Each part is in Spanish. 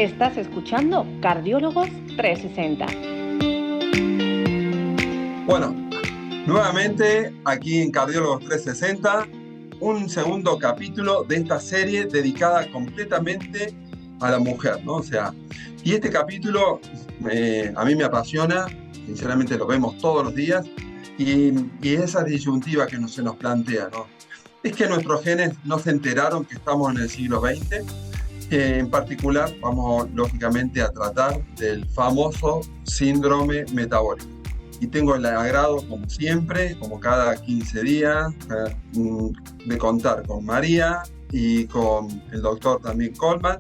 Estás escuchando Cardiólogos 360. Bueno, nuevamente aquí en Cardiólogos 360, un segundo capítulo de esta serie dedicada completamente a la mujer, ¿no? O sea, y este capítulo a mí me apasiona, sinceramente lo vemos todos los días, y esa disyuntiva que se nos plantea, ¿no? Es que nuestros genes no se enteraron que estamos en el siglo XX. En particular, vamos lógicamente a tratar del famoso síndrome metabólico. Y tengo el agrado, como siempre, como cada 15 días, de contar con María y con el doctor también Coleman.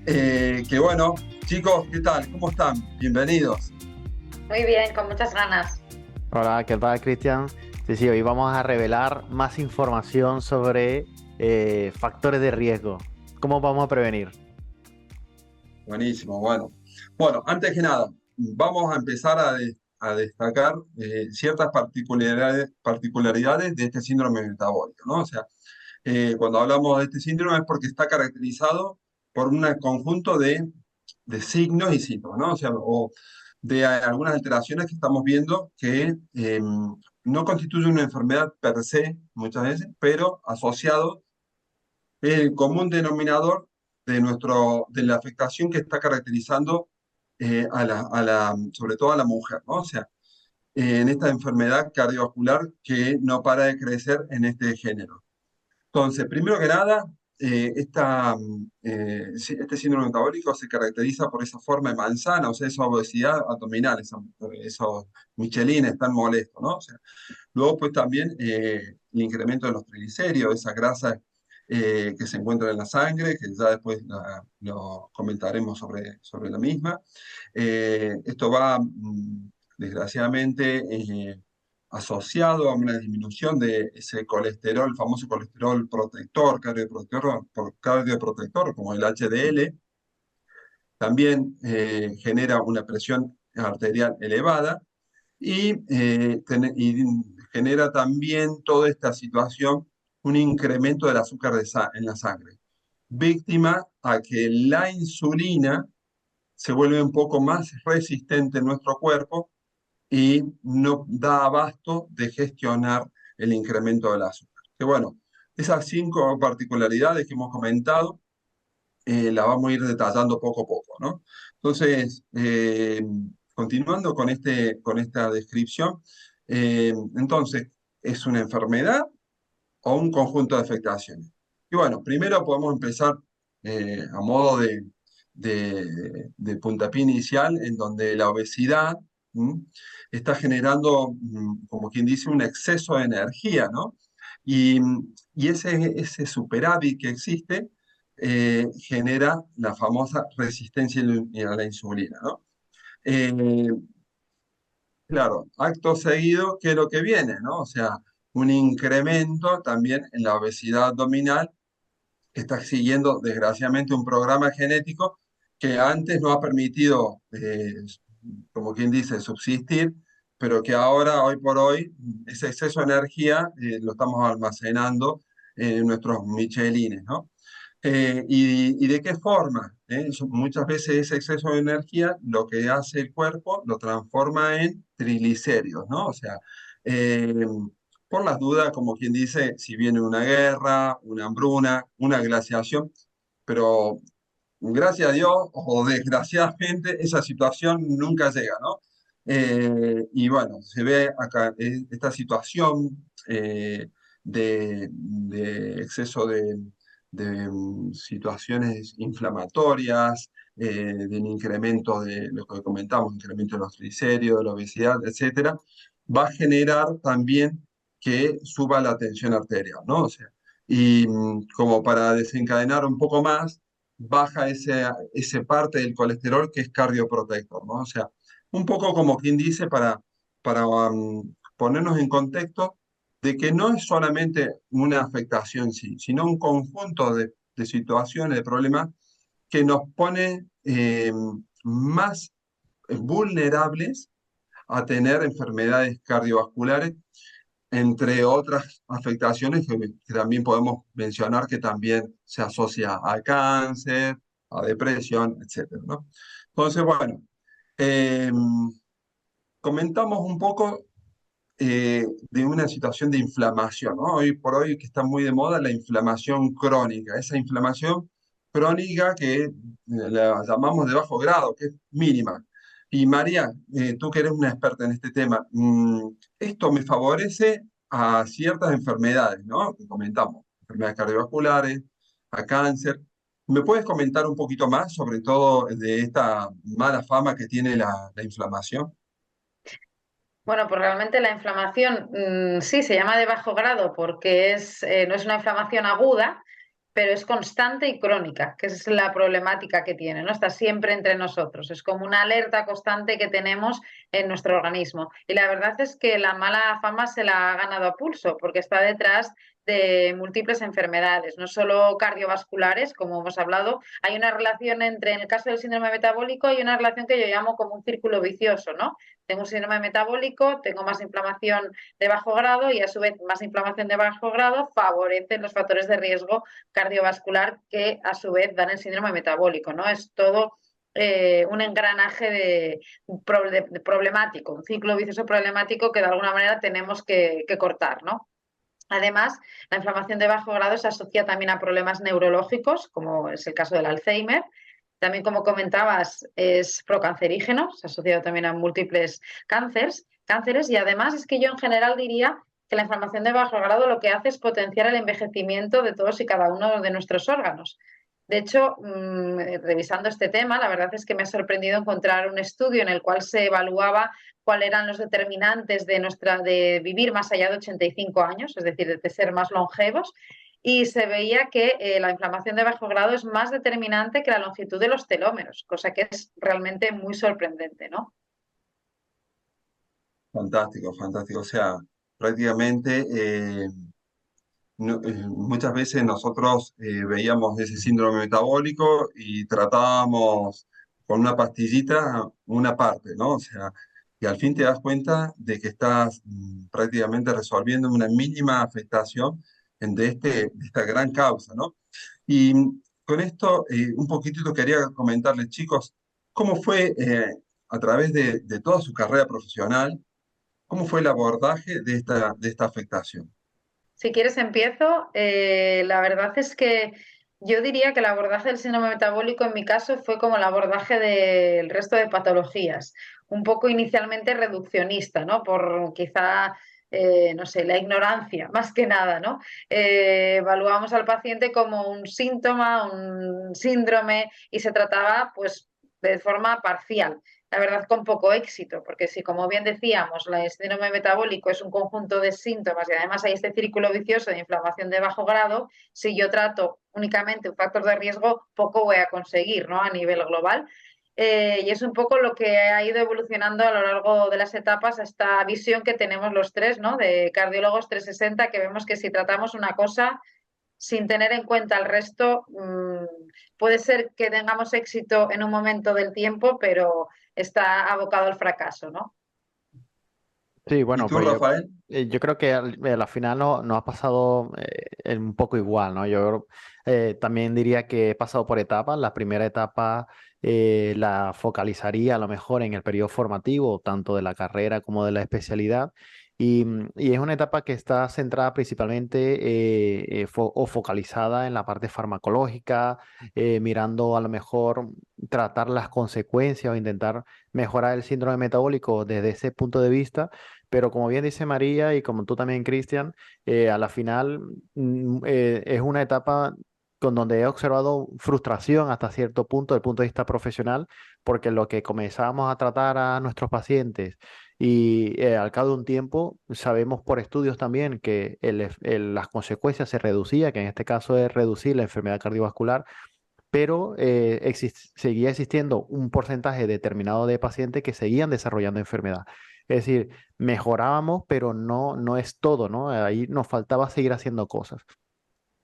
Que bueno, chicos, ¿qué tal? ¿Cómo están? Bienvenidos. Muy bien, con muchas ganas. Hola, ¿qué tal, Cristian? Sí, hoy vamos a revelar más información sobre factores de riesgo. ¿Cómo vamos a prevenir? Buenísimo, bueno. Bueno, antes que nada, vamos a empezar a destacar ciertas particularidades de este síndrome metabólico, ¿no? O sea, cuando hablamos de este síndrome es porque está caracterizado por un conjunto de signos y síntomas, ¿no? O sea, o de algunas alteraciones que estamos viendo que no constituyen una enfermedad per se, muchas veces, pero asociado el común denominador de la afectación que está caracterizando sobre todo a la mujer, ¿no? O sea, en esta enfermedad cardiovascular que no para de crecer en este género. Entonces, primero que nada, este síndrome metabólico se caracteriza por esa forma de manzana, o sea, esa obesidad abdominal, esos michelines tan molestos, ¿no? O sea, luego, pues también el incremento de los triglicéridos, esa grasa que se encuentra en la sangre, que ya después lo comentaremos sobre la misma. Esto va, desgraciadamente, asociado a una disminución de ese colesterol, el famoso colesterol protector, cardioprotector, como el HDL. También genera una presión arterial elevada y genera también toda esta situación un incremento del azúcar en la sangre, víctima a que la insulina se vuelve un poco más resistente en nuestro cuerpo y no da abasto de gestionar el incremento del azúcar. Que bueno, esas 5 particularidades que hemos comentado la vamos a ir detallando poco a poco, ¿no? Entonces, continuando con esta descripción, entonces, ¿es una enfermedad o un conjunto de afectaciones? Y bueno, primero podemos empezar a modo de puntapié inicial, en donde la obesidad está generando, como quien dice, un exceso de energía, ¿no? Y, y ese superávit que existe genera la famosa resistencia a la insulina, ¿no? Eh, claro, acto seguido, ¿qué es lo que viene, no? O sea, un incremento también en la obesidad abdominal que está siguiendo, desgraciadamente, un programa genético que antes no ha permitido, como quien dice, subsistir, pero que ahora, hoy por hoy, ese exceso de energía lo estamos almacenando en nuestros michelines, ¿no? ¿Y de qué forma? Muchas veces ese exceso de energía lo que hace el cuerpo lo transforma en triglicéridos, ¿no? O sea, eh, por las dudas, como quien dice, si viene una guerra, una hambruna, una glaciación, pero gracias a Dios o desgraciadamente esa situación nunca llega, ¿no? Y bueno, se ve acá esta situación de exceso de situaciones inflamatorias, del incremento de lo que comentamos, incremento de los triglicéridos, de la obesidad, etcétera, va a generar también que suba la tensión arterial, ¿no? O sea, y como para desencadenar un poco más, baja ese parte del colesterol que es cardioprotector, ¿no? O sea, un poco como quien dice para ponernos en contexto de que no es solamente una afectación, sí, sino un conjunto de situaciones, de problemas que nos pone más vulnerables a tener enfermedades cardiovasculares, entre otras afectaciones que también podemos mencionar que también se asocia al cáncer, a depresión, etcétera, ¿no? Entonces, bueno, eh, comentamos un poco de una situación de inflamación, ¿no? Hoy por hoy que está muy de moda la inflamación crónica, esa inflamación crónica que la llamamos de bajo grado, que es mínima. Y María, tú que eres una experta en este tema, esto me favorece a ciertas enfermedades, ¿no? Que comentamos, enfermedades cardiovasculares, a cáncer. ¿Me puedes comentar un poquito más sobre todo de esta mala fama que tiene la inflamación? Bueno, pues realmente la inflamación sí se llama de bajo grado porque no es una inflamación aguda, pero es constante y crónica, que es la problemática que tiene, ¿no? Está siempre entre nosotros, es como una alerta constante que tenemos en nuestro organismo. Y la verdad es que la mala fama se la ha ganado a pulso, porque está detrás de múltiples enfermedades, no solo cardiovasculares, como hemos hablado, hay una relación entre, en el caso del síndrome metabólico, hay una relación que yo llamo como un círculo vicioso, ¿no? Tengo un síndrome metabólico, tengo más inflamación de bajo grado y a su vez más inflamación de bajo grado favorecen los factores de riesgo cardiovascular que a su vez dan el síndrome metabólico, ¿no? Es todo un engranaje de problemático, un ciclo vicioso problemático que de alguna manera tenemos que cortar, ¿no? Además, la inflamación de bajo grado se asocia también a problemas neurológicos, como es el caso del Alzheimer. También, como comentabas, es procancerígeno, se ha asociado también a múltiples cánceres y además es que yo en general diría que la inflamación de bajo grado lo que hace es potenciar el envejecimiento de todos y cada uno de nuestros órganos. De hecho, revisando este tema, la verdad es que me ha sorprendido encontrar un estudio en el cual se evaluaba cuáles eran los determinantes de vivir más allá de 85 años, es decir, de ser más longevos, y se veía que la inflamación de bajo grado es más determinante que la longitud de los telómeros, cosa que es realmente muy sorprendente, ¿no? Fantástico, fantástico. O sea, prácticamente muchas veces nosotros veíamos ese síndrome metabólico y tratábamos con una pastillita una parte, ¿no? O sea, y al fin te das cuenta de que estás prácticamente resolviendo una mínima afectación de esta gran causa, ¿no? Y con esto, un poquitito quería comentarles, chicos, cómo fue a través de toda su carrera profesional, cómo fue el abordaje de esta afectación. Si quieres empiezo. La verdad es que yo diría que el abordaje del síndrome metabólico en mi caso fue como el abordaje del resto de patologías, un poco inicialmente reduccionista, ¿no? Por quizá, no sé, la ignorancia, más que nada, ¿no? Evaluábamos al paciente como un síntoma, un síndrome y se trataba pues de forma parcial, la verdad con poco éxito, porque si, como bien decíamos, el síndrome metabólico es un conjunto de síntomas y además hay este círculo vicioso de inflamación de bajo grado, si yo trato únicamente un factor de riesgo, poco voy a conseguir, ¿no? A nivel global. Y es un poco lo que ha ido evolucionando a lo largo de las etapas, esta visión que tenemos los tres, ¿no? De cardiólogos 360, que vemos que si tratamos una cosa sin tener en cuenta el resto, puede ser que tengamos éxito en un momento del tiempo, pero está abocado al fracaso, ¿no? Sí, ¿Y bueno, tú, pues Rafael? yo creo que al final no ha pasado un poco igual, ¿no? Yo también diría que he pasado por etapas. La primera etapa la focalizaría a lo mejor en el periodo formativo, tanto de la carrera como de la especialidad. Y es una etapa que está centrada principalmente o focalizada en la parte farmacológica, mirando a lo mejor tratar las consecuencias o intentar mejorar el síndrome metabólico desde ese punto de vista. Pero como bien dice María y como tú también, Cristian, a la final es una etapa con donde he observado frustración hasta cierto punto, desde el punto de vista profesional, porque lo que comenzábamos a tratar a nuestros pacientes y al cabo de un tiempo sabemos por estudios también que las consecuencias se reducía, que en este caso es reducir la enfermedad cardiovascular, pero seguía existiendo un porcentaje determinado de pacientes que seguían desarrollando enfermedad. Es decir, mejorábamos, pero no es todo, ¿no? Ahí nos faltaba seguir haciendo cosas.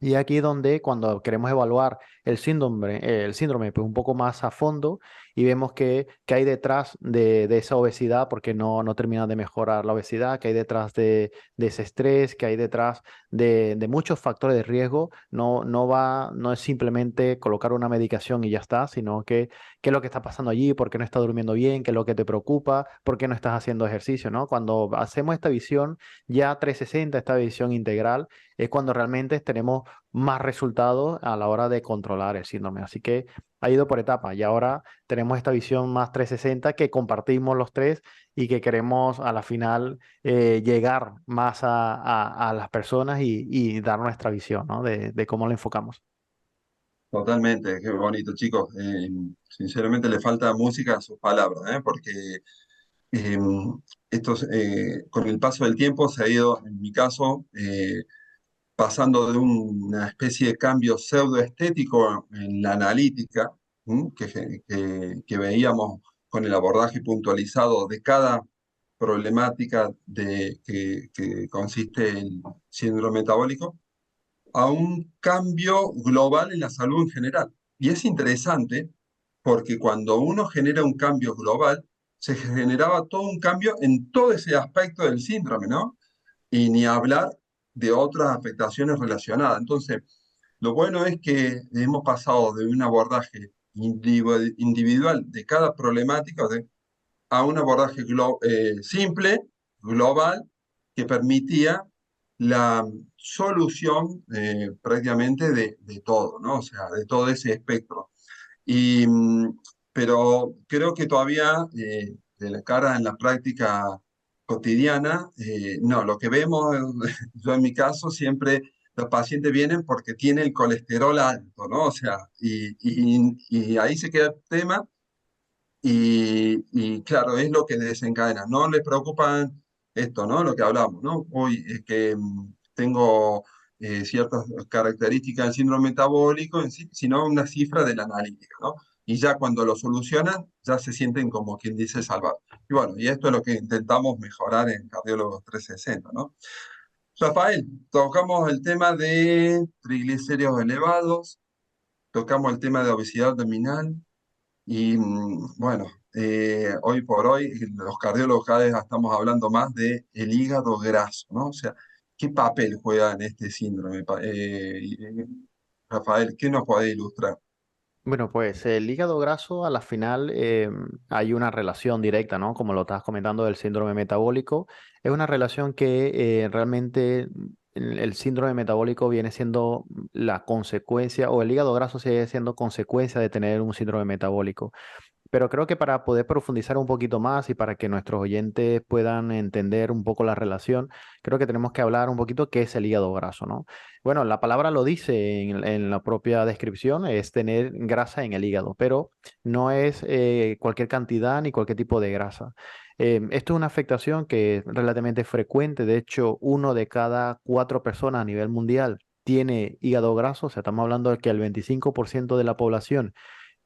Y aquí donde cuando queremos evaluar el síndrome pues un poco más a fondo y vemos que hay detrás de esa obesidad, porque no termina de mejorar la obesidad, que hay detrás de ese estrés, que hay detrás de muchos factores de riesgo, no es simplemente colocar una medicación y ya está, sino que qué es lo que está pasando allí, por qué no estás durmiendo bien, qué es lo que te preocupa, por qué no estás haciendo ejercicio, ¿no? Cuando hacemos esta visión ya 360, esta visión integral, es cuando realmente tenemos más resultados a la hora de controlar el síndrome. Así que ha ido por etapas y ahora tenemos esta visión más 360 que compartimos los tres y que queremos a la final llegar más a las personas y dar nuestra visión, ¿no? de cómo lo enfocamos. Totalmente, qué bonito, chicos. Sinceramente le falta música a sus palabras, ¿eh? Porque eh, con el paso del tiempo se ha ido, en mi caso, pasando de una especie de cambio pseudoestético en la analítica, ¿m? Que veíamos con el abordaje puntualizado de cada problemática que consiste en síndrome metabólico, a un cambio global en la salud en general. Y es interesante porque cuando uno genera un cambio global, se generaba todo un cambio en todo ese aspecto del síndrome, ¿no? Y ni hablar de otras afectaciones relacionadas. Entonces, lo bueno es que hemos pasado de un abordaje individual de cada problemática a un abordaje simple, global, que permitía la solución prácticamente de todo, ¿no? O sea, de todo ese espectro. Y, pero creo que todavía, de la cara en la práctica cotidiana, no, lo que vemos, yo en mi caso, siempre los pacientes vienen porque tienen el colesterol alto, ¿no? O sea, y ahí se queda el tema y claro, es lo que desencadena. No les preocupan esto, ¿no? Lo que hablamos, ¿no? Hoy es que tengo ciertas características del síndrome metabólico, en sí, sino una cifra de la analítica, ¿no? Y ya cuando lo solucionan, ya se sienten como quien dice salvados. Y bueno, y esto es lo que intentamos mejorar en Cardiólogos 360, ¿no? Rafael, tocamos el tema de triglicéridos elevados, tocamos el tema de obesidad abdominal, y bueno, hoy por hoy los cardiólogos cada vez estamos hablando más de el hígado graso, ¿no? O sea, ¿qué papel juega en este síndrome? Rafael, ¿qué nos puede ilustrar? Bueno, pues el hígado graso a la final hay una relación directa, ¿no? Como lo estabas comentando del síndrome metabólico, es una relación que realmente el síndrome metabólico viene siendo la consecuencia, o el hígado graso sigue siendo consecuencia de tener un síndrome metabólico. Pero creo que para poder profundizar un poquito más y para que nuestros oyentes puedan entender un poco la relación, creo que tenemos que hablar un poquito qué es el hígado graso, ¿no? Bueno, la palabra lo dice en la propia descripción, es tener grasa en el hígado, pero no es cualquier cantidad ni cualquier tipo de grasa. Esto es una afectación que es relativamente frecuente, de hecho, 1 de cada 4 personas a nivel mundial tiene hígado graso, o sea, estamos hablando de que el 25% de la población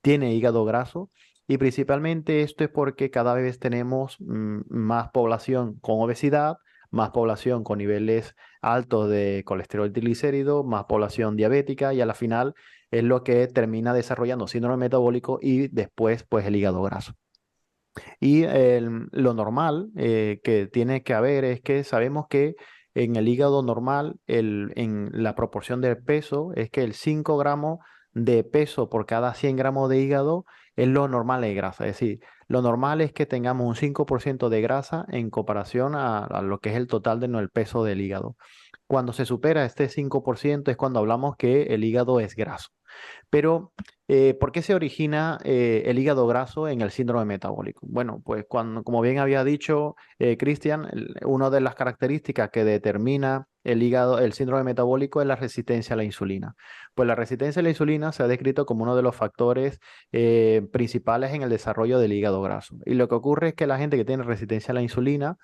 tiene hígado graso. Y principalmente esto es porque cada vez tenemos más población con obesidad, más población con niveles altos de colesterol triglicérido, más población diabética y a la final es lo que termina desarrollando síndrome metabólico y después pues el hígado graso. Y lo normal que tiene que haber es que sabemos que en el hígado normal, en la proporción del peso, es que el 5 gramos de peso por cada 100 gramos de hígado es lo normal de grasa. Es decir, lo normal es que tengamos un 5% de grasa en comparación a lo que es el total de el peso del hígado. Cuando se supera este 5% es cuando hablamos que el hígado es graso. Pero, ¿por qué se origina el hígado graso en el síndrome metabólico? Bueno, pues como bien había dicho Cristian, una de las características que determina el síndrome metabólico es la resistencia a la insulina. Pues la resistencia a la insulina se ha descrito como uno de los factores principales en el desarrollo del hígado graso. Y lo que ocurre es que la gente que tiene resistencia a la insulina,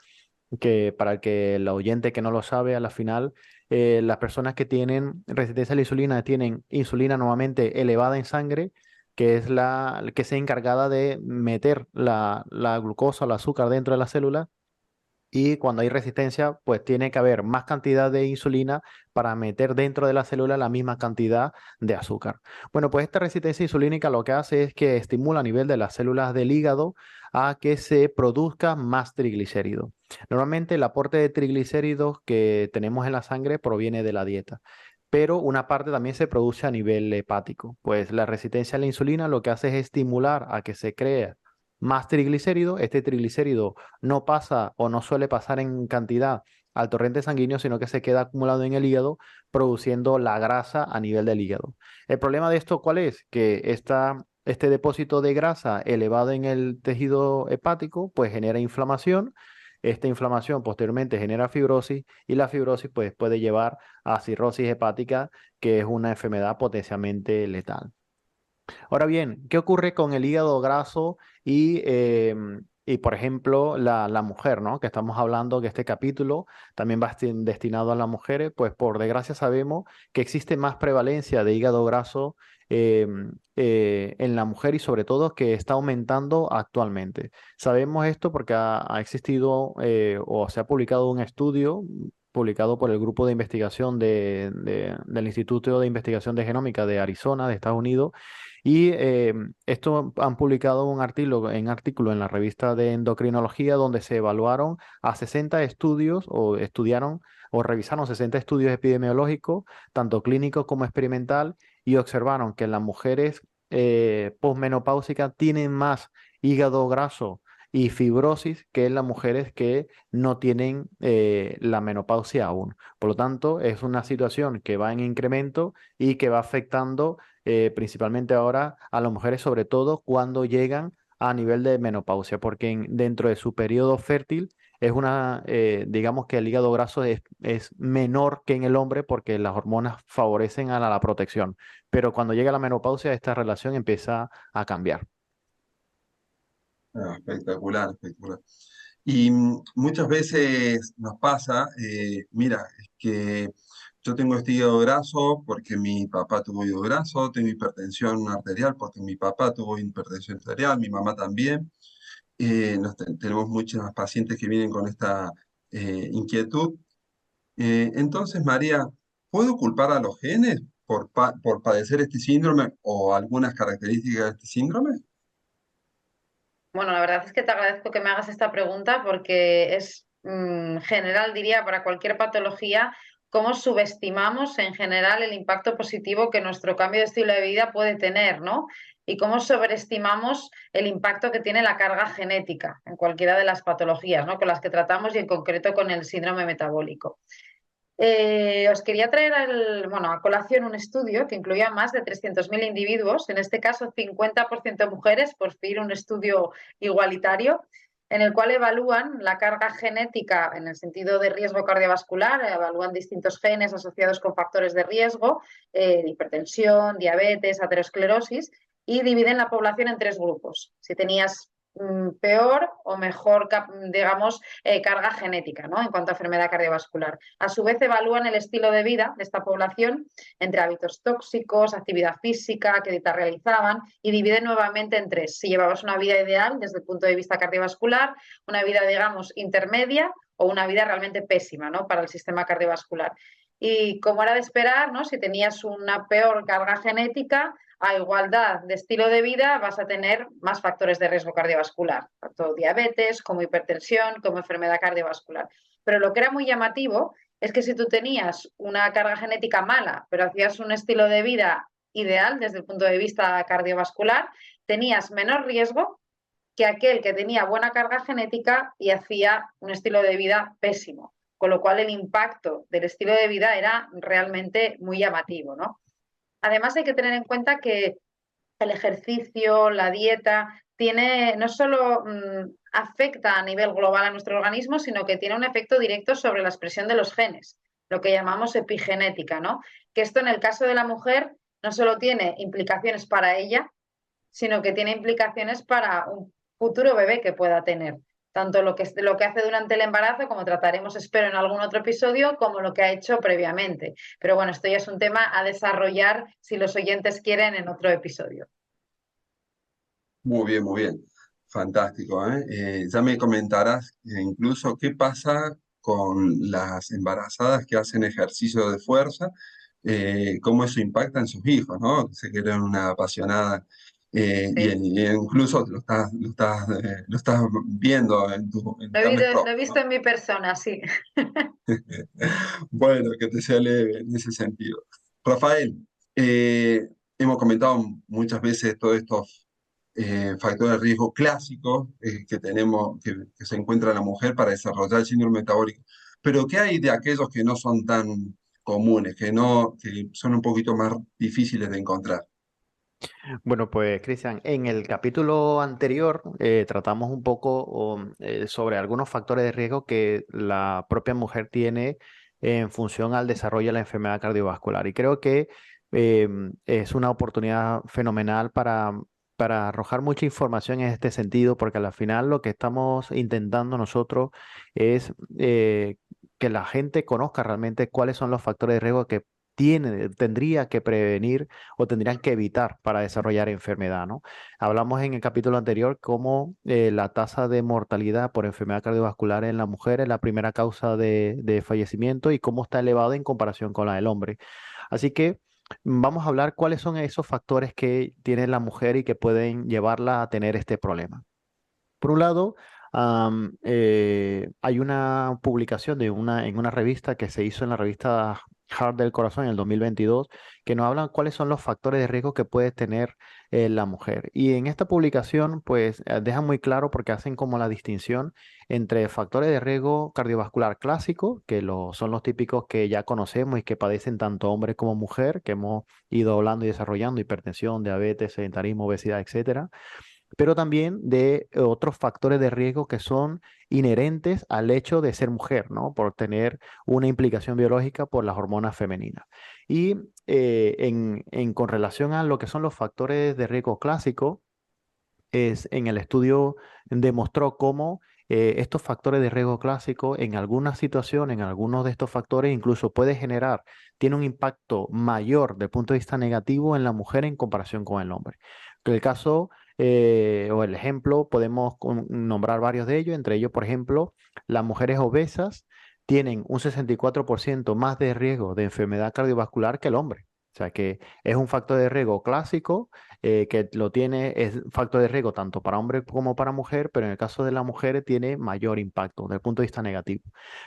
que para el oyente que no lo sabe, a la final, las personas que tienen resistencia a la insulina tienen insulina nuevamente elevada en sangre, que es la que se encargada de meter la glucosa o el azúcar dentro de la célula Y cuando hay resistencia, pues tiene que haber más cantidad de insulina para meter dentro de la célula la misma cantidad de azúcar. Bueno, pues esta resistencia insulínica lo que hace es que estimula a nivel de las células del hígado a que se produzca más triglicéridos. Normalmente el aporte de triglicéridos que tenemos en la sangre proviene de la dieta, pero una parte también se produce a nivel hepático. Pues la resistencia a la insulina lo que hace es estimular a que se cree más triglicérido. Este triglicérido no pasa o no suele pasar en cantidad al torrente sanguíneo, sino que se queda acumulado en el hígado, produciendo la grasa a nivel del hígado. El problema de esto, ¿cuál es? Que este depósito de grasa elevado en el tejido hepático, pues genera inflamación. Esta inflamación posteriormente genera fibrosis y la fibrosis pues, puede llevar a cirrosis hepática, que es una enfermedad potencialmente letal. Ahora bien, ¿qué ocurre con el hígado graso y por ejemplo, la mujer, ¿no? Que estamos hablando que este capítulo también va destinado a las mujeres, pues por desgracia sabemos que existe más prevalencia de hígado graso en la mujer y sobre todo que está aumentando actualmente. Sabemos esto porque ha existido o se ha publicado un estudio publicado por el grupo de investigación del Instituto de Investigación de Genómica de Arizona, de Estados Unidos, y esto han publicado un artículo en la revista de endocrinología donde se evaluaron a 60 estudios o estudiaron o revisaron 60 estudios epidemiológicos, tanto clínicos como experimental, y observaron que las mujeres posmenopáusicas tienen más hígado graso y fibrosis que las mujeres que no tienen la menopausia aún. Por lo tanto, es una situación que va en incremento y que va afectando principalmente ahora a las mujeres, sobre todo cuando llegan a nivel de menopausia, porque dentro de su periodo fértil digamos que el hígado graso es menor que en el hombre porque las hormonas favorecen a la protección, pero cuando llega la menopausia esta relación empieza a cambiar. Espectacular, espectacular. Y muchas veces nos pasa, mira, es que yo tengo este hígado graso porque mi papá tuvo hígado graso, tengo hipertensión arterial porque mi papá tuvo hipertensión arterial, mi mamá también. Tenemos muchas pacientes que vienen con esta inquietud. Entonces, María, ¿puedo culpar a los genes por padecer este síndrome o algunas características de este síndrome? Bueno, la verdad es que te agradezco que me hagas esta pregunta porque es general, diría, para cualquier patología, cómo subestimamos en general el impacto positivo que nuestro cambio de estilo de vida puede tener, ¿no? Y cómo sobreestimamos el impacto que tiene la carga genética en cualquiera de las patologías, ¿no? Con las que tratamos y en concreto con el síndrome metabólico. Os quería traer a colación un estudio que incluía más de 300.000 individuos, en este caso 50% mujeres, por fin un estudio igualitario, en el cual evalúan la carga genética en el sentido de riesgo cardiovascular, evalúan distintos genes asociados con factores de riesgo, hipertensión, diabetes, aterosclerosis, y dividen la población en 3 grupos. Si tenías peor o mejor, digamos, carga genética, ¿no? En cuanto a enfermedad cardiovascular. A su vez, evalúan el estilo de vida de esta población entre hábitos tóxicos, actividad física, qué dieta realizaban, y dividen nuevamente en 3. Si llevabas una vida ideal desde el punto de vista cardiovascular, una vida, digamos, intermedia o una vida realmente pésima, ¿no? Para el sistema cardiovascular. Y como era de esperar, ¿no? Si tenías una peor carga genética, a igualdad de estilo de vida vas a tener más factores de riesgo cardiovascular, tanto diabetes como hipertensión, como enfermedad cardiovascular. Pero lo que era muy llamativo es que si tú tenías una carga genética mala, pero hacías un estilo de vida ideal desde el punto de vista cardiovascular, tenías menor riesgo que aquel que tenía buena carga genética y hacía un estilo de vida pésimo. Con lo cual el impacto del estilo de vida era realmente muy llamativo, ¿no? Además, hay que tener en cuenta que el ejercicio, la dieta, no solo afecta a nivel global a nuestro organismo, sino que tiene un efecto directo sobre la expresión de los genes, lo que llamamos epigenética, ¿no? Que esto en el caso de la mujer no solo tiene implicaciones para ella, sino que tiene implicaciones para un futuro bebé que pueda tener. Tanto lo que hace durante el embarazo, como trataremos, espero, en algún otro episodio, como lo que ha hecho previamente. Pero bueno, esto ya es un tema a desarrollar si los oyentes quieren en otro episodio. Muy bien, muy bien. fantástico, ¿eh? Ya me comentarás incluso qué pasa con las embarazadas que hacen ejercicio de fuerza, cómo eso impacta en sus hijos, ¿no? Sé que eres una apasionada Sí. y incluso lo estás viendo en en tu carne Lo he propia, visto ¿no? en mi persona, sí. Bueno, que te sea leve en ese sentido. Rafael, hemos comentado muchas veces todos estos factores de riesgo clásicos que tenemos, que se encuentra la mujer para desarrollar el síndrome metabólico. Pero ¿qué hay de aquellos que no son tan comunes, que son un poquito más difíciles de encontrar? Bueno, pues Cristian, en el capítulo anterior tratamos un poco sobre algunos factores de riesgo que la propia mujer tiene en función al desarrollo de la enfermedad cardiovascular. Y creo que es una oportunidad fenomenal para arrojar mucha información en este sentido, porque al final lo que estamos intentando nosotros es que la gente conozca realmente cuáles son los factores de riesgo que tendría que prevenir o tendrían que evitar para desarrollar enfermedad, ¿no? Hablamos en el capítulo anterior cómo la tasa de mortalidad por enfermedad cardiovascular en la mujer es la primera causa de fallecimiento y cómo está elevada en comparación con la del hombre. Así que vamos a hablar cuáles son esos factores que tiene la mujer y que pueden llevarla a tener este problema. Por un lado, hay una publicación en una revista que se hizo en la revista Heart del Corazón en el 2022 que nos hablan cuáles son los factores de riesgo que puede tener la mujer. Y en esta publicación, pues, dejan muy claro porque hacen como la distinción entre factores de riesgo cardiovascular clásico, que son los típicos que ya conocemos y que padecen tanto hombre como mujer, que hemos ido hablando y desarrollando, hipertensión, diabetes, sedentarismo, obesidad, etcétera, pero también de otros factores de riesgo que son inherentes al hecho de ser mujer, ¿no? Por tener una implicación biológica por las hormonas femeninas. Y con relación a lo que son los factores de riesgo clásicos, en el estudio demostró cómo estos factores de riesgo clásico en algunas situaciones, en algunos de estos factores, incluso tiene un impacto mayor desde el punto de vista negativo en la mujer en comparación con el hombre. El caso o el ejemplo, podemos nombrar varios de ellos, entre ellos, por ejemplo, las mujeres obesas tienen un 64% más de riesgo de enfermedad cardiovascular que el hombre. O sea que es un factor de riesgo clásico que es factor de riesgo tanto para hombre como para mujer, pero en el caso de las mujeres tiene mayor impacto desde el punto de vista negativo.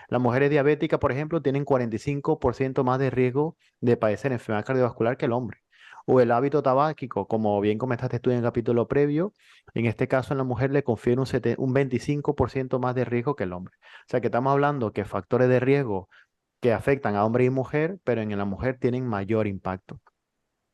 Las mujeres diabéticas, por ejemplo, tienen 45% más de riesgo de padecer enfermedad cardiovascular que el hombre. O el hábito tabáquico, como bien comentaste tú en el capítulo previo, en este caso en la mujer le confiere un 25% más de riesgo que el hombre. O sea que estamos hablando que factores de riesgo que afectan a hombre y mujer, pero en la mujer tienen mayor impacto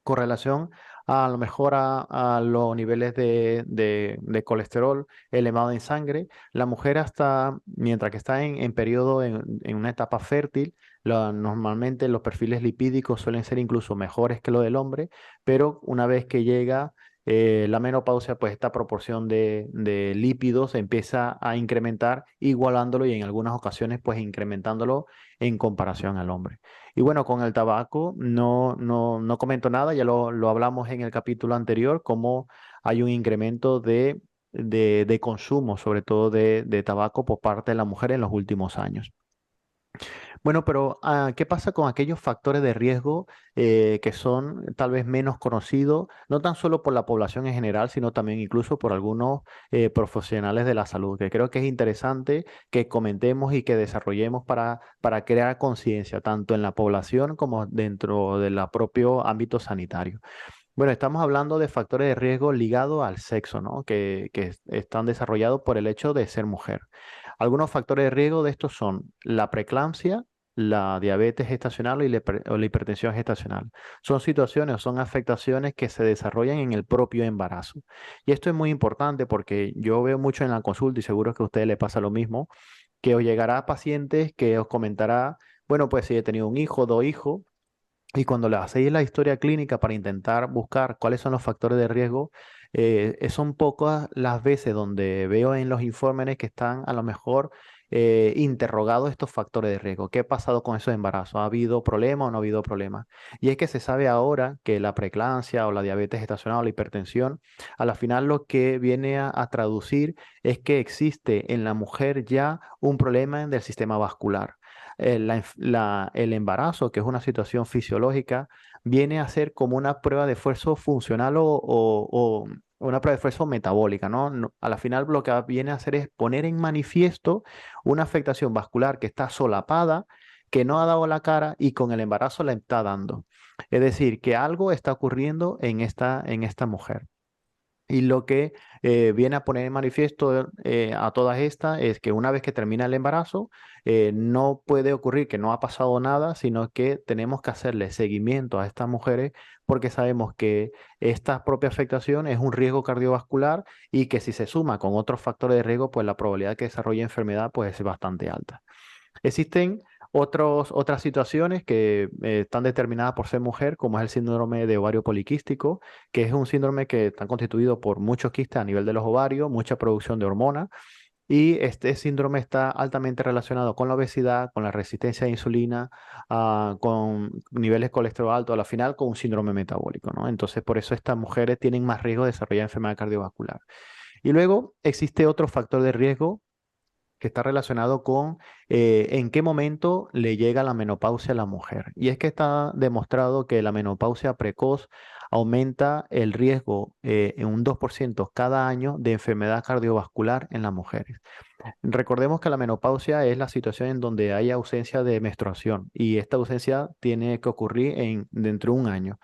con relación a lo mejor a los niveles de colesterol elevado en sangre. La mujer hasta, mientras que está en periodo, en una etapa fértil, normalmente los perfiles lipídicos suelen ser incluso mejores que lo del hombre, pero una vez que llega la menopausia, pues esta proporción de lípidos empieza a incrementar, igualándolo y en algunas ocasiones pues incrementándolo en comparación al hombre. Y bueno, con el tabaco no comento nada, ya lo hablamos en el capítulo anterior, cómo hay un incremento de consumo, sobre todo de tabaco por parte de la mujer en los últimos años. Bueno, pero ¿qué pasa con aquellos factores de riesgo que son tal vez menos conocidos, no tan solo por la población en general, sino también incluso por algunos profesionales de la salud? Que creo que es interesante que comentemos y que desarrollemos para crear conciencia, tanto en la población como dentro del propio ámbito sanitario. Bueno, estamos hablando de factores de riesgo ligados al sexo, ¿no? Que están desarrollados por el hecho de ser mujer. Algunos factores de riesgo de estos son la preeclampsia, la diabetes gestacional o la hipertensión gestacional. Son situaciones o son afectaciones que se desarrollan en el propio embarazo. Y esto es muy importante porque yo veo mucho en la consulta y seguro que a ustedes les pasa lo mismo, que os llegará pacientes que os comentará, bueno, pues si he tenido un hijo, dos hijos, y cuando le hacéis la historia clínica para intentar buscar cuáles son los factores de riesgo, son pocas las veces donde veo en los informes que están a lo mejor interrogado estos factores de riesgo. ¿Qué ha pasado con esos embarazos? ¿Ha habido problema o no ha habido problema? Y es que se sabe ahora que la preeclampsia o la diabetes gestacional o la hipertensión, a la final lo que viene a traducir es que existe en la mujer ya un problema del sistema vascular. El embarazo, que es una situación fisiológica, viene a ser como una prueba de esfuerzo funcional o una prueba de esfuerzo metabólica, ¿no? A la final lo que viene a hacer es poner en manifiesto una afectación vascular que está solapada, que no ha dado la cara y con el embarazo la está dando. Es decir, que algo está ocurriendo en esta mujer. Y lo que viene a poner en manifiesto a todas estas es que una vez que termina el embarazo, no puede ocurrir que no ha pasado nada, sino que tenemos que hacerle seguimiento a estas mujeres porque sabemos que esta propia afectación es un riesgo cardiovascular y que si se suma con otros factores de riesgo, pues la probabilidad de que desarrolle enfermedad pues, es bastante alta. Existen otras situaciones que están determinadas por ser mujer, como es el síndrome de ovario poliquístico, que es un síndrome que está constituido por muchos quistes a nivel de los ovarios, mucha producción de hormonas, y este síndrome está altamente relacionado con la obesidad, con la resistencia a insulina, con niveles de colesterol alto, a la final con un síndrome metabólico, ¿no? Entonces, por eso estas mujeres tienen más riesgo de desarrollar enfermedad cardiovascular. Y luego existe otro factor de riesgo que está relacionado con en qué momento le llega la menopausia a la mujer. Y es que está demostrado que la menopausia precoz aumenta el riesgo en un 2% cada año de enfermedad cardiovascular en las mujeres. Recordemos que la menopausia es la situación en donde hay ausencia de menstruación y esta ausencia tiene que ocurrir dentro de un año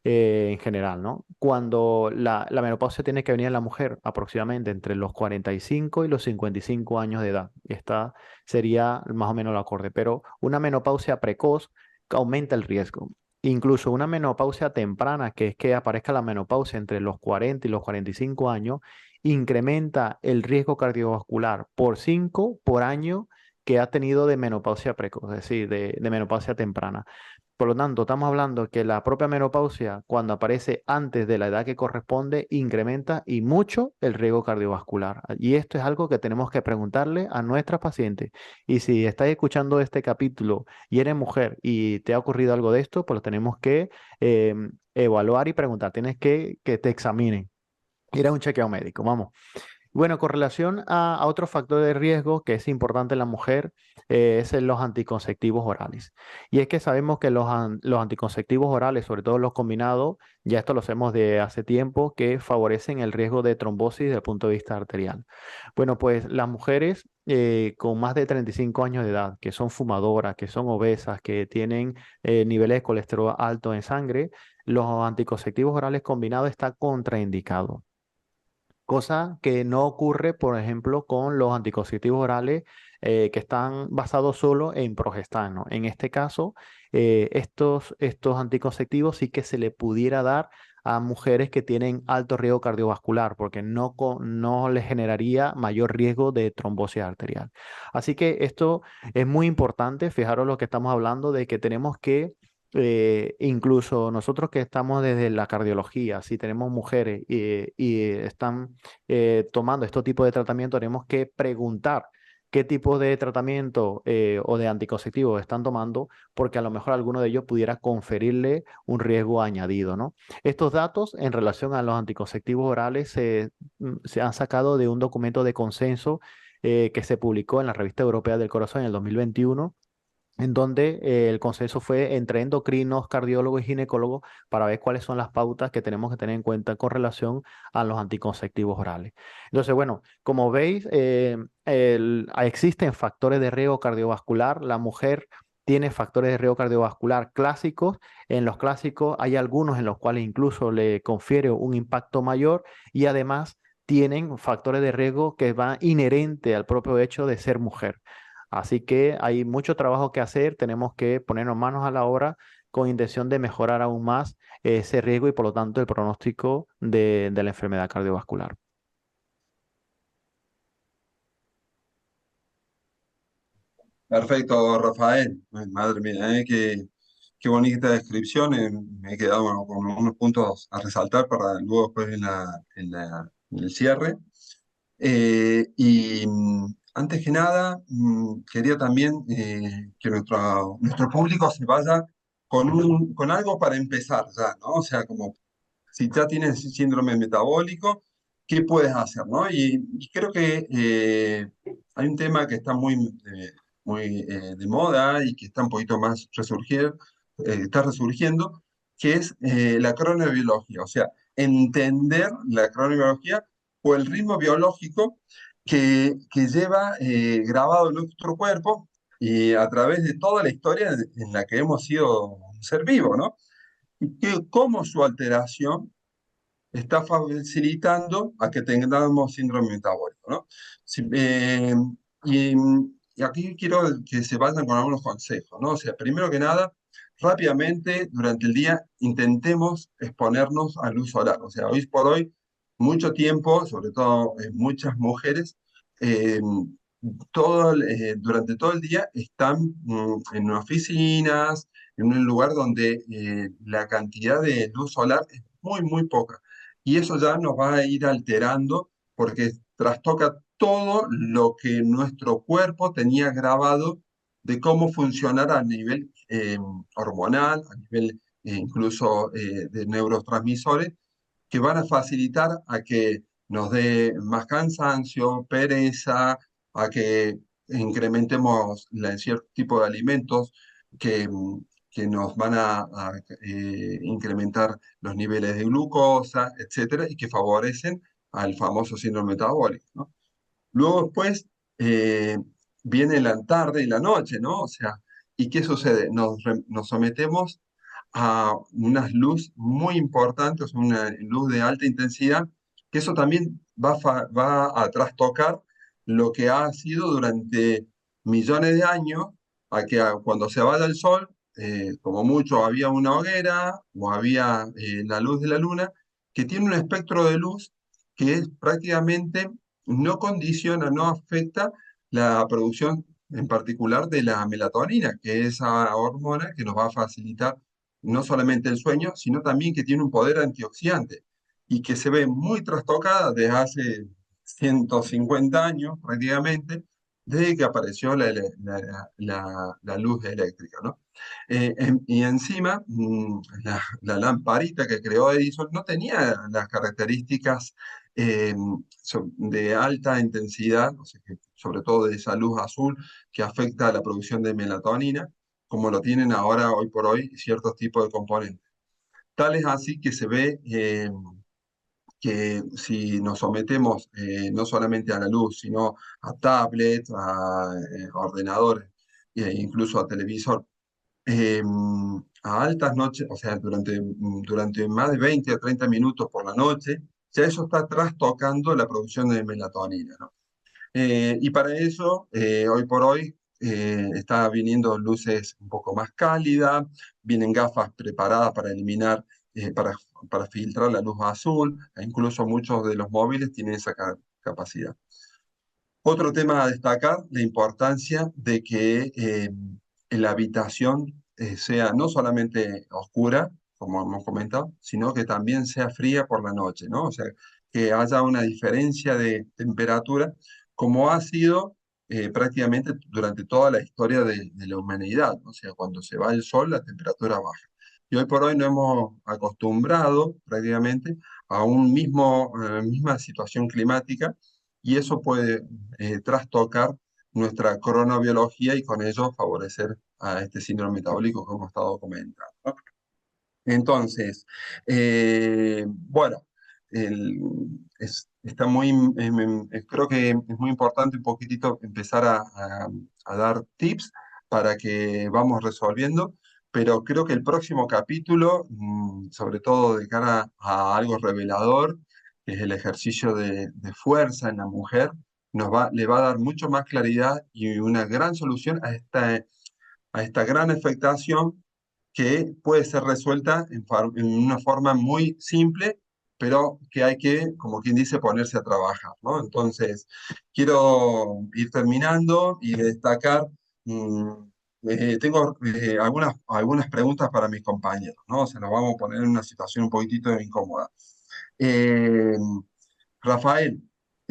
en general, ¿no? Cuando la menopausia tiene que venir en la mujer aproximadamente entre los 45 y los 55 años de edad. Esta sería más o menos el acorde, pero una menopausia precoz aumenta el riesgo. Incluso una menopausia temprana, que es que aparezca la menopausia entre los 40 y los 45 años, incrementa el riesgo cardiovascular por 5 por año que ha tenido de menopausia precoz, es decir, de menopausia temprana. Por lo tanto, estamos hablando que la propia menopausia, cuando aparece antes de la edad que corresponde, incrementa y mucho el riesgo cardiovascular. Y esto es algo que tenemos que preguntarle a nuestras pacientes. Y si estás escuchando este capítulo y eres mujer y te ha ocurrido algo de esto, pues lo tenemos que evaluar y preguntar. Tienes que te examinen. Ir a un chequeo médico, vamos. Bueno, con relación a otro factor de riesgo que es importante en la mujer, es en los anticonceptivos orales. Y es que sabemos que los anticonceptivos orales, sobre todo los combinados, ya esto lo sabemos de hace tiempo, que favorecen el riesgo de trombosis desde el punto de vista arterial. Bueno, pues las mujeres con más de 35 años de edad, que son fumadoras, que son obesas, que tienen niveles de colesterol alto en sangre, los anticonceptivos orales combinados está contraindicado. Cosa que no ocurre, por ejemplo, con los anticonceptivos orales que están basados solo en progestano. En este caso, estos anticonceptivos sí que se le pudiera dar a mujeres que tienen alto riesgo cardiovascular, porque no les generaría mayor riesgo de trombosis arterial. Así que esto es muy importante. Fijaros lo que estamos hablando de que tenemos que incluso nosotros que estamos desde la cardiología, si tenemos mujeres y están tomando este tipo de tratamiento, tenemos que preguntar qué tipo de tratamiento o de anticonceptivo están tomando, porque a lo mejor alguno de ellos pudiera conferirle un riesgo añadido, ¿no? Estos datos en relación a los anticonceptivos orales se han sacado de un documento de consenso que se publicó en la Revista Europea del Corazón en el 2021, en donde el consenso fue entre endocrinos, cardiólogos y ginecólogos para ver cuáles son las pautas que tenemos que tener en cuenta con relación a los anticonceptivos orales. Entonces, bueno, como veis, existen factores de riesgo cardiovascular. La mujer tiene factores de riesgo cardiovascular clásicos. En los clásicos hay algunos en los cuales incluso le confiere un impacto mayor y además tienen factores de riesgo que van inherente al propio hecho de ser mujer. Así que hay mucho trabajo que hacer, tenemos que ponernos manos a la obra con intención de mejorar aún más ese riesgo y por lo tanto el pronóstico de la enfermedad cardiovascular. Perfecto, Rafael. Ay, madre mía, qué bonita descripción. Me he quedado bueno, con unos puntos a resaltar para luego después en el cierre. Y Antes que nada, quería también que nuestro público se vaya con algo para empezar ya, ¿no? O sea, como si ya tienes síndrome metabólico, ¿qué puedes hacer, no? Y creo que hay un tema que está muy de moda y que está un poquito más está resurgiendo, que es la cronobiología, o sea, entender la cronobiología o el ritmo biológico que lleva grabado en nuestro cuerpo y a través de toda la historia en la que hemos sido un ser vivo, ¿no? Y que cómo su alteración está facilitando a que tengamos síndrome metabólico, ¿no? Y, y aquí quiero que se vayan con algunos consejos, ¿no? O sea, primero que nada, rápidamente durante el día intentemos exponernos a luz solar. O sea, hoy por hoy, mucho tiempo, sobre todo muchas mujeres, eh, durante todo el día están en oficinas, en un lugar donde la cantidad de luz solar es muy poca. Y eso ya nos va a ir alterando porque trastoca todo lo que nuestro cuerpo tenía grabado de cómo funcionar a nivel hormonal, a nivel incluso de neurotransmisores, que van a facilitar a que nos dé más cansancio, pereza, a que incrementemos cierto tipo de alimentos que, que nos van a incrementar los niveles de glucosa, etcétera, y que favorecen al famoso síndrome metabólico, ¿no? Luego después eh, viene la tarde y la noche, ¿no? O sea, ¿y qué sucede? Nos sometemos a unas luz muy importantes, una luz de alta intensidad, que eso también va a trastocar lo que ha sido durante millones de años, cuando se vaya el sol, como mucho había una hoguera o había la luz de la luna, que tiene un espectro de luz que es prácticamente no condiciona, no afecta la producción en particular de la melatonina, que es esa hormona que nos va a facilitar no solamente el sueño, sino también que tiene un poder antioxidante y que se ve muy trastocada desde hace 150 años prácticamente, desde que apareció la luz eléctrica, ¿no? Y encima, la lamparita que creó Edison no tenía las características eh, de alta intensidad, o sea, sobre todo de esa luz azul que afecta a la producción de melatonina, como lo tienen ahora, hoy por hoy, ciertos tipos de componentes. Tal es así que se ve que si nos sometemos no solamente a la luz, sino a tablets, a ordenadores e incluso a televisor, eh, a altas noches, o sea, durante más de 20 a 30 minutos por la noche, ya eso está trastocando la producción de melatonina, ¿no? Y para eso, hoy por hoy, está viniendo luces un poco más cálidas, vienen gafas preparadas para eliminar, para filtrar la luz azul, e incluso muchos de los móviles tienen esa capacidad. Otro tema a destacar, la importancia de que la habitación sea no solamente oscura, como hemos comentado, sino que también sea fría por la noche, ¿no? O sea, que haya una diferencia de temperatura, como ha sido prácticamente durante toda la historia de la humanidad, ¿no? O sea, cuando se va el sol, la temperatura baja. Y hoy por hoy nos hemos acostumbrado prácticamente a misma situación climática y eso puede trastocar nuestra cronobiología y con ello favorecer a este síndrome metabólico que hemos estado comentando, ¿no? Entonces, bueno, el- está creo que es muy importante un poquitito empezar a dar tips para que vamos resolviendo, pero creo que el próximo capítulo, sobre todo de cara a algo revelador, que es el ejercicio de fuerza en la mujer, le va a dar mucho más claridad y una gran solución a esta gran afectación que puede ser resuelta en una forma muy simple, pero que hay que, como quien dice, ponerse a trabajar, ¿no? Entonces, quiero ir terminando y destacar, mm, tengo algunas preguntas para mis compañeros, ¿no? Se nos vamos a poner en una situación un poquitito incómoda. Eh, Rafael,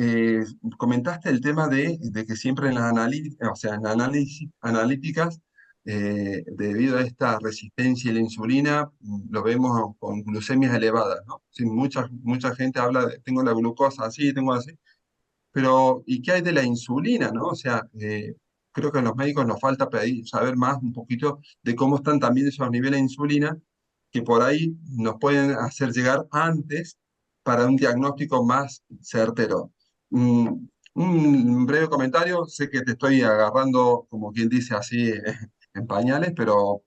eh, comentaste el tema de que siempre en las o sea, en las analíticas, debido a esta resistencia a la insulina, lo vemos con glucemias elevadas, ¿no? Sí, mucha gente habla de, tengo la glucosa así, tengo así, pero ¿y qué hay de la insulina, no? O sea, creo que a los médicos nos falta saber más un poquito de cómo están también esos niveles de insulina, que por ahí nos pueden hacer llegar antes para un diagnóstico más certero. Un breve comentario, sé que te estoy agarrando, como quien dice así, en pañales, pero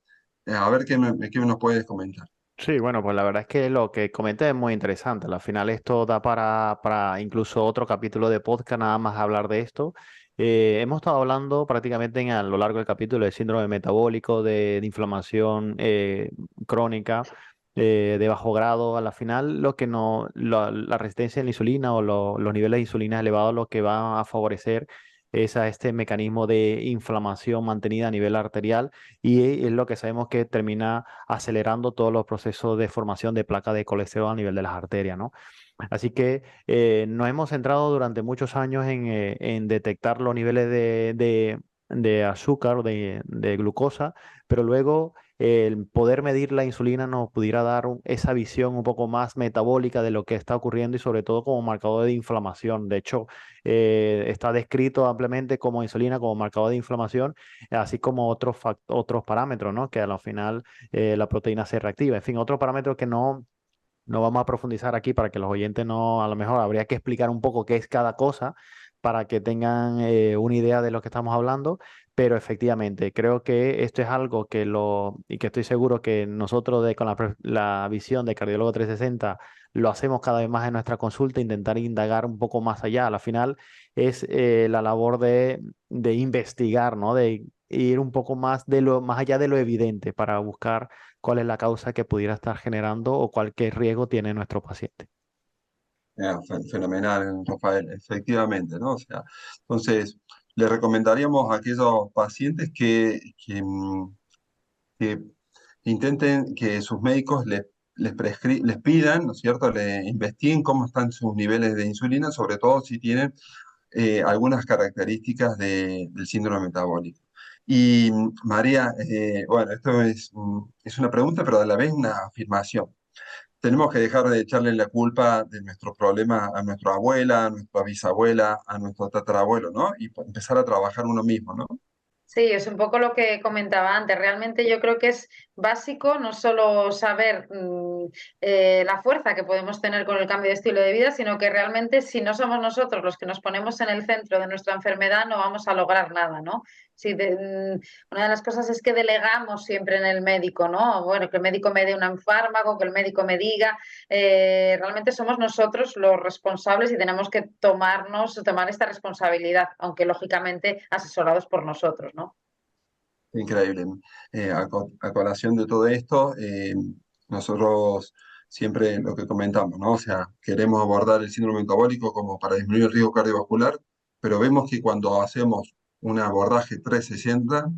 a ver qué nos puedes comentar. Sí, bueno, pues la verdad es que lo que comenté es muy interesante. Al final esto da para incluso otro capítulo de podcast, nada más hablar de esto. Hemos estado hablando prácticamente a lo largo del capítulo de síndrome metabólico, de inflamación crónica, de bajo grado. A la final, lo que no, la resistencia a la insulina o los niveles de insulina elevados lo que va a favorecer es a este mecanismo de inflamación mantenida a nivel arterial y es lo que sabemos que termina acelerando todos los procesos de formación de placa de colesterol a nivel de las arterias, ¿no? Así que nos hemos centrado durante muchos años en detectar los niveles de azúcar o de glucosa, pero luego el poder medir la insulina nos pudiera dar esa visión un poco más metabólica de lo que está ocurriendo y sobre todo como marcador de inflamación. De hecho, está descrito ampliamente como insulina como marcador de inflamación, así como otros parámetros, ¿no? Que al final la proteína se reactiva. En fin, otros parámetros que no vamos a profundizar aquí para que los oyentes no, a lo mejor habría que explicar un poco qué es cada cosa para que tengan una idea de lo que estamos hablando, pero efectivamente creo que esto es algo y que estoy seguro que nosotros con la visión de Cardiólogo 360 lo hacemos cada vez más en nuestra consulta, intentar indagar un poco más allá. Al final es la labor de investigar, ¿no? De ir un poco más más allá de lo evidente para buscar cuál es la causa que pudiera estar generando o cualquier riesgo tiene nuestro paciente. Fenomenal, Rafael, efectivamente, ¿no? O sea, entonces, le recomendaríamos a aquellos pacientes que intenten que sus médicos les pidan, ¿no es cierto?, le investiguen cómo están sus niveles de insulina, sobre todo si tienen algunas características del síndrome metabólico. Y María, bueno, esto es una pregunta, pero a la vez una afirmación. Tenemos que dejar de echarle la culpa de nuestros problemas a nuestra abuela, a nuestra bisabuela, a nuestro tatarabuelo, ¿no? Y empezar a trabajar uno mismo, ¿no? Sí, es un poco lo que comentaba antes. Realmente yo creo que es básico no solo saber la fuerza que podemos tener con el cambio de estilo de vida, sino que realmente si no somos nosotros los que nos ponemos en el centro de nuestra enfermedad, no vamos a lograr nada, ¿no? Una de las cosas es que delegamos siempre en el médico, ¿no? Bueno, que el médico me dé un fármaco, que el médico me diga. Realmente somos nosotros los responsables y tenemos que tomar esta responsabilidad, aunque lógicamente asesorados por nosotros, ¿no? Increíble. A colación de todo esto, nosotros siempre lo que comentamos, ¿no? O sea, queremos abordar el síndrome metabólico como para disminuir el riesgo cardiovascular, pero vemos que cuando hacemos un abordaje 360,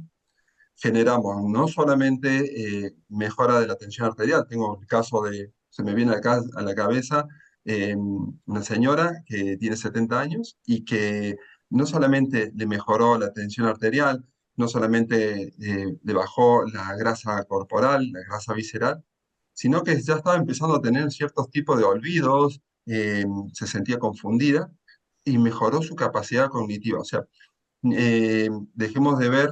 generamos no solamente mejora de la tensión arterial, tengo el caso se me viene acá a la cabeza una señora que tiene 70 años y que no solamente le mejoró la tensión arterial, no solamente le bajó la grasa corporal, la grasa visceral, sino que ya estaba empezando a tener ciertos tipos de olvidos, se sentía confundida y mejoró su capacidad cognitiva. O sea, dejemos de ver,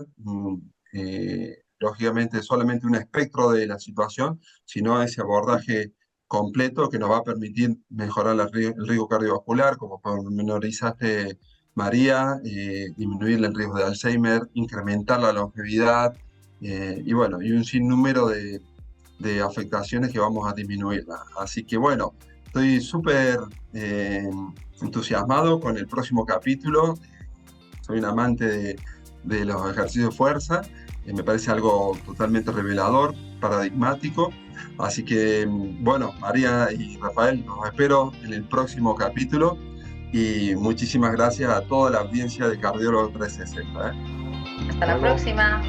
lógicamente, solamente un espectro de la situación, sino ese abordaje completo que nos va a permitir mejorar el riesgo cardiovascular, como pormenorizaste, María, disminuir el riesgo de Alzheimer, incrementar la longevidad, y bueno, y un sinnúmero de afectaciones que vamos a disminuir. Así que bueno, estoy súper entusiasmado con el próximo capítulo. Soy un amante de los ejercicios de fuerza, me parece algo totalmente revelador, paradigmático. Así que, bueno, María y Rafael, los espero en el próximo capítulo y muchísimas gracias a toda la audiencia de Cardiólogo 360. Hasta la próxima.